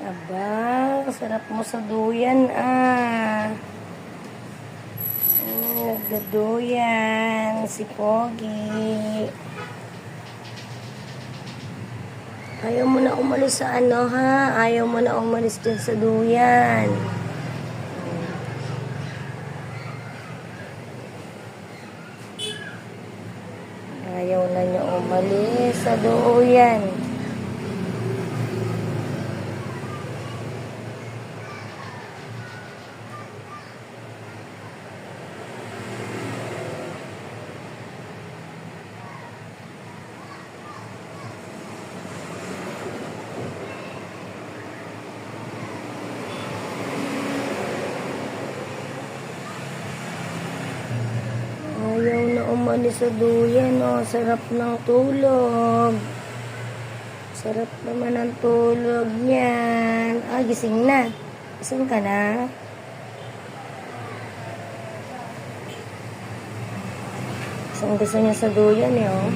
Aba, sarap mo sa duyan nagdaduyan si Pogi. Ayaw mo na umalis sa ano ha? Ayaw mo na umalis dyan sa duyan. Ayaw na niya umalis sa duyan. Ayaw na umalis sa duyan, oh. Sarap ng tulog. Sarap naman ang tulog niyan. Ah, gising na. Gising ka na? Gusto niya sa duyan, eh, oh.